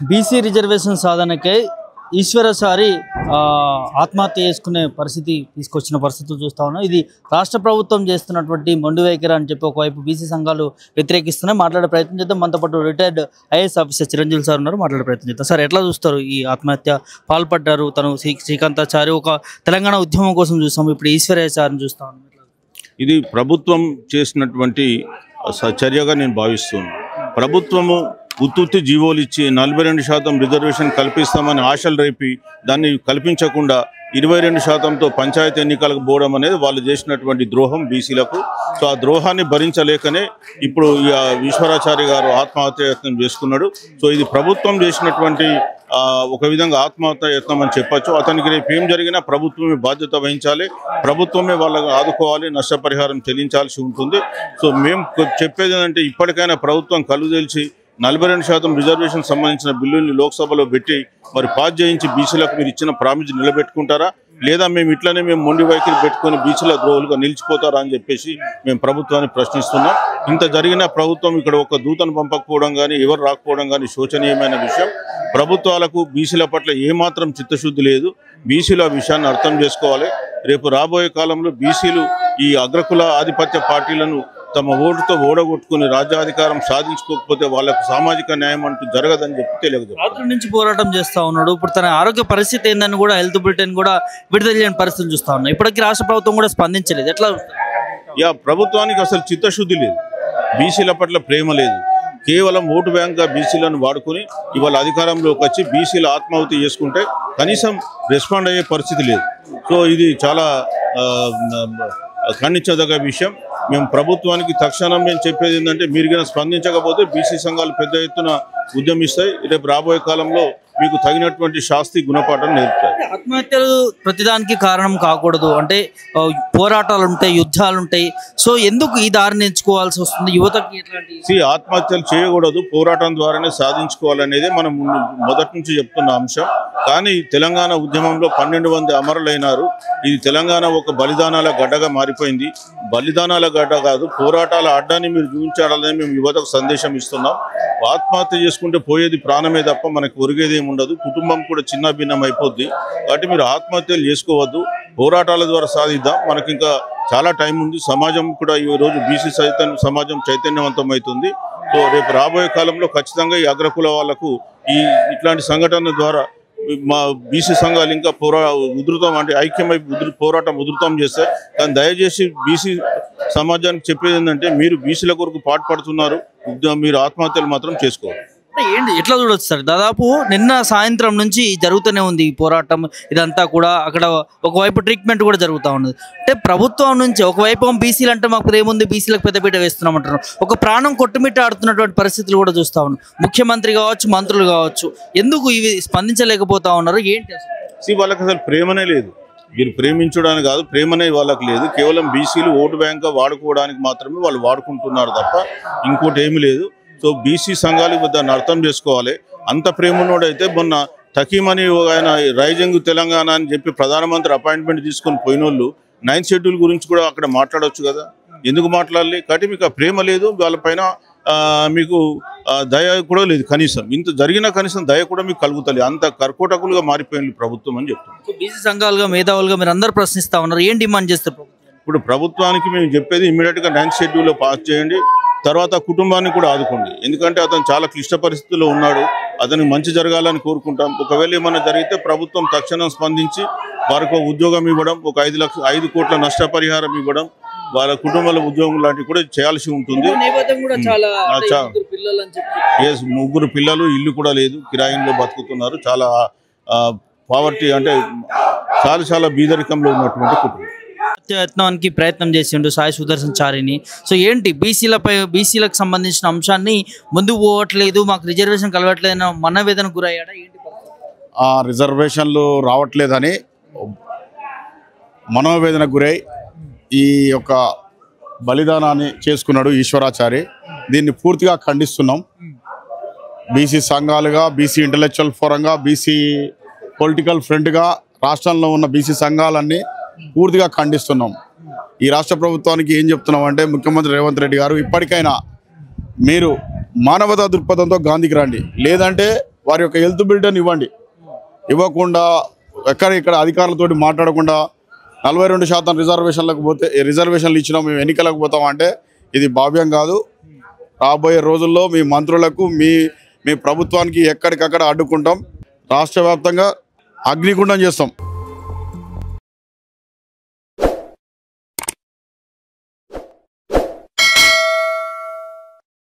BC reservation సాధనకై ఈశ్వరసారి ఆత్మహత్య చేసుకునే పరిస్థితి తీసుకొచ్చిన పరిస్థితులు చూస్తా ఉన్నాం. ఇది రాష్ట్ర ప్రభుత్వం చేస్తున్నటువంటి మొండి వైఖరి అని చెప్పి ఒకవైపు బీసీ సంఘాలు వ్యతిరేకిస్తున్నాయి. మాట్లాడే ప్రయత్నం చేద్దాం. మనతో పాటు retired IAS officer Chiranjeevi sir ఉన్నారు. మాట్లాడే ప్రయత్నం చేద్దాం. సార్, ఎట్లా చూస్తారు ఈ ఆత్మహత్య పాల్పడ్డారు? తను శ్రీకాంతాచారి ఒక తెలంగాణ ఉద్యమం కోసం చూస్తాం, ఇప్పుడు ఈశ్వరాచారిని చూస్తా ఉన్నాం. ఇది ప్రభుత్వం చేసినటువంటి చర్యగా నేను భావిస్తున్నాను. ప్రభుత్వము ఉత్తుత్తి జీవోలు ఇచ్చి 42% రిజర్వేషన్ కల్పిస్తామని ఆశలు రేపి దాన్ని కల్పించకుండా 22%తో పంచాయతీ ఎన్నికలకు పోవడం అనేది వాళ్ళు చేసినటువంటి ద్రోహం బీసీలకు. సో ఆ ద్రోహాన్ని భరించలేకనే ఇప్పుడు ఈశ్వరాచారి గారు ఆత్మహత్య యత్నం చేసుకున్నాడు. సో ఇది ప్రభుత్వం చేసినటువంటి ఒక విధంగా ఆత్మహత్య యత్నం అని చెప్పచ్చు. అతనికి రేపు ఏం జరిగినా ప్రభుత్వమే బాధ్యత వహించాలి, ప్రభుత్వమే వాళ్ళకు ఆదుకోవాలి, నష్టపరిహారం చెల్లించాల్సి ఉంటుంది. సో మేము చెప్పేది ఏంటంటే ఇప్పటికైనా ప్రభుత్వం కళ్ళు తెలిసి 42% రిజర్వేషన్ సంబంధించిన బిల్లుని లోక్సభలో పెట్టి మరి పాస్ చేయించి బీసీలకు మీరు ఇచ్చిన ప్రామిస్ నిలబెట్టుకుంటారా, లేదా మేము ఇట్లనే మొండి వైఖరి పెట్టుకొని బీసీల ద్రోహులుగా నిలిచిపోతారా అని చెప్పేసి మేము ప్రభుత్వాన్ని ప్రశ్నిస్తున్నాం. ఇంత జరిగిన ప్రభుత్వం ఇక్కడ ఒక దూతను పంపకపోవడం కానీ ఎవరు రాకపోవడం కానీ శోచనీయమైన విషయం. ప్రభుత్వాలకు బీసీల పట్ల ఏమాత్రం చిత్తశుద్ధి లేదు. బీసీలు ఆ విషయాన్ని అర్థం చేసుకోవాలి. రేపు రాబోయే కాలంలో బీసీలు ఈ అగ్రకుల ఆధిపత్య పార్టీలను తమ ఓటుతో ఓడగొట్టుకుని రాజ్యాధికారం సాధించుకోకపోతే వాళ్ళకు సామాజిక న్యాయం అంటూ జరగదని చెప్పి తెలియదు. రాత్రి నుంచి పోరాటం చేస్తూ ఉన్నాడు. ఇప్పుడు తన ఆరోగ్య పరిస్థితి ఏందని కూడా హెల్త్ బులెటిన్ కూడా విడుదల చేయని పరిస్థితులు చూస్తా ఉన్నాం. ఇప్పటికీ రాష్ట్ర ప్రభుత్వం కూడా స్పందించలేదు. ఎట్లా? ప్రభుత్వానికి అసలు చిత్తశుద్ధి లేదు, బీసీల పట్ల ప్రేమ లేదు. కేవలం ఓటు బ్యాంక్గా బీసీలను వాడుకొని ఇవాళ అధికారంలోకి వచ్చి బీసీలు ఆత్మాహుతి చేసుకుంటే కనీసం రెస్పాండ్ అయ్యే పరిస్థితి లేదు. సో ఇది చాలా ఖండించదగ్గ విషయం. మేము ప్రభుత్వానికి తక్షణం మేము చెప్పేది ఏంటంటే మీరు కనుక స్పందించకపోతే బీసీ సంఘాలు పెద్ద ఎత్తున ఉద్యమిస్తాయి. రేపు రాబోయే కాలంలో మీకు తగినటువంటి శాస్తి గుణపాఠం నేర్పుతాయి. ఆత్మహత్యలు ప్రతిదానికి కారణం కాకూడదు అంటే పోరాటాలు ఉంటాయి, యుద్ధాలు ఉంటాయి. సో ఎందుకు ఈ దారిని ఎంచుకోవాల్సి వస్తుంది యువతకి? ఎట్లాంటి ఆత్మహత్యలు చేయకూడదు, పోరాటం ద్వారానే సాధించుకోవాలనేది మనం మొదటి నుంచి చెప్తున్న అంశం. కానీ తెలంగాణ ఉద్యమంలో 12 మంది అమరులైనారు. ఇది తెలంగాణ ఒక బలిదానాల గడ్డగా మారిపోయింది. బలిదానాల గడ్డ కాదు, పోరాటాల అడ్డాన్ని మీరు చూపించాలని మేము యువతకు సందేశం ఇస్తున్నాం. ఆత్మహత్య చేసుకుంటే పోయేది ప్రాణమే తప్ప మనకు ఒరిగేది ఏమి ఉండదు. కుటుంబం కూడా చిన్న భిన్నం అయిపోద్ది. కాబట్టి మీరు ఆత్మహత్యలు చేసుకోవద్దు, పోరాటాల ద్వారా సాధిద్దాం. మనకి ఇంకా చాలా టైం ఉంది. సమాజం కూడా ఈరోజు బీసీ సమాజం చైతన్యవంతం అవుతుంది. సో రేపు రాబోయే కాలంలో ఖచ్చితంగా ఈ అగ్రకుల వాళ్లకు ఇట్లాంటి సంఘటన ద్వారా మా బీసీ సంఘాలు ఇంకా ఉధృతం అంటే ఐక్యమై పోరాటం ఉధృతం చేస్తాయి. కానీ దయచేసి బీసీ సమాజానికి చెప్పేది ఏంటంటే మీరు బీసీల కొరకు పాటుపడుతున్నారు, మీరు ఆత్మహత్యలు మాత్రం చేసుకోవాలి. ఏంటి ఎట్లా చూడొచ్చు సార్? దాదాపు నిన్న సాయంత్రం నుంచి జరుగుతూనే ఉంది ఈ పోరాటం. ఇదంతా కూడా అక్కడ ఒకవైపు ట్రీట్మెంట్ కూడా జరుగుతూ ఉన్నది. అంటే ప్రభుత్వం నుంచి ఒకవైపు బీసీలు అంటే మాకు ఏముంది, బీసీలకు పెద్దపీట వేస్తున్నామంటారు. ఒక ప్రాణం కొట్టుమిట్ట ఆడుతున్నటువంటి పరిస్థితులు కూడా చూస్తూ ఉన్నాం. ముఖ్యమంత్రి కావచ్చు, మంత్రులు కావచ్చు, ఎందుకు ఇవి స్పందించలేకపోతా ఉన్నారు? ఏంటి అసలు? వాళ్ళకి అసలు ప్రేమనే లేదు. మీరు ప్రేమించడానికి కాదు, ప్రేమనే వాళ్ళకి లేదు. కేవలం బీసీలు ఓటు బ్యాంక్గా వాడుకోవడానికి మాత్రమే వాళ్ళు వాడుకుంటున్నారు తప్ప ఇంకోటి ఏమీ లేదు. సో బీసీ సంఘాలు దాన్ని అర్థం చేసుకోవాలి. అంత ప్రేమనోడైతే మొన్న తకీమని ఆయన రైజింగ్ తెలంగాణ అని చెప్పి ప్రధానమంత్రి అపాయింట్మెంట్ తీసుకొని పోయిన వాళ్ళు 9th షెడ్యూల్ గురించి కూడా అక్కడ మాట్లాడవచ్చు కదా, ఎందుకు మాట్లాడాలి? కాబట్టి మీకు ఆ ప్రేమ లేదు, వాళ్ళపైన మీకు దయ కూడా లేదు. కనీసం ఇంత జరిగిన కనీసం దయ కూడా మీకు కలుగుతుంది. అంత కర్కోటకులుగా మారిపోయింది ప్రభుత్వం అని చెప్తున్నాం. బీసీ సంఘాలుగా మేధావులుగా మీరు అందరూ ప్రశ్నిస్తా ఉన్నారు, ఏం డిమాండ్ చేస్తారు? ఇప్పుడు ప్రభుత్వానికి మేము చెప్పేది ఇమ్మీడియట్గా 9th షెడ్యూల్లో పాస్ చేయండి. తర్వాత కుటుంబాన్ని కూడా ఆదుకోండి. ఎందుకంటే అతను చాలా క్లిష్ట పరిస్థితుల్లో ఉన్నాడు. అతనికి మంచి జరగాలని కోరుకుంటాం. ఒకవేళ ఏమైనా జరిగితే ప్రభుత్వం తక్షణం స్పందించి వారికి ఒక ఉద్యోగం ఇవ్వడం, ఒక 5 కోట్ల నష్టపరిహారం ఇవ్వడం, వాళ్ళ కుటుంబాల ఉద్యోగం లాంటివి కూడా చేయాల్సి ఉంటుంది. 3 పిల్లలు, ఇల్లు కూడా లేదు, కిరాయిలో బతుకుతున్నారు. చాలా పావర్టీ అంటే చాలా బీదరికంలో ఉన్నటువంటి కుటుంబం. యత్నానికి ప్రయత్నం చేసిండు సాయి సుదర్శన్ చారిని. సో ఏంటి బీసీలకు సంబంధించిన అంశాన్ని ముందుకు పోవట్లేదు, మాకు రిజర్వేషన్ కలవట్లేదని మనోవేదన గురయ్యాడా? ఏంటి రిజర్వేషన్లు రావట్లేదని మనోవేదన గురై ఈ యొక్క బలిదానాన్ని చేసుకున్నాడు ఈశ్వరాచారి. దీన్ని పూర్తిగా ఖండిస్తున్నాం. బీసీ సంఘాలుగా, బీసీ ఇంటలెక్చువల్ ఫోరంగా, బీసీ పొలిటికల్ ఫ్రంట్గా రాష్ట్రంలో ఉన్న బీసీ సంఘాలన్నీ పూర్తిగా ఖండిస్తున్నాం. ఈ రాష్ట్ర ప్రభుత్వానికి ఏం చెప్తున్నాం అంటే, ముఖ్యమంత్రి రేవంత్ రెడ్డి గారు ఇప్పటికైనా మీరు మానవతా దృక్పథంతో గాంధీకి రండి, లేదంటే వారి యొక్క హెల్త్ బిల్డర్ని ఇవ్వండి. ఇవ్వకుండా ఇక్కడ అధికారులతోటి మాట్లాడకుండా 42% రిజర్వేషన్లకు పోతే రిజర్వేషన్లు ఇచ్చినా మేము ఎన్నికలకు పోతామంటే ఇది భావ్యం కాదు. రాబోయే రోజుల్లో మీ మంత్రులకు మీ ప్రభుత్వానికి ఎక్కడికక్కడ అడ్డుకుంటాం. రాష్ట్ర వ్యాప్తంగా అగ్నిగుండం చేస్తాం.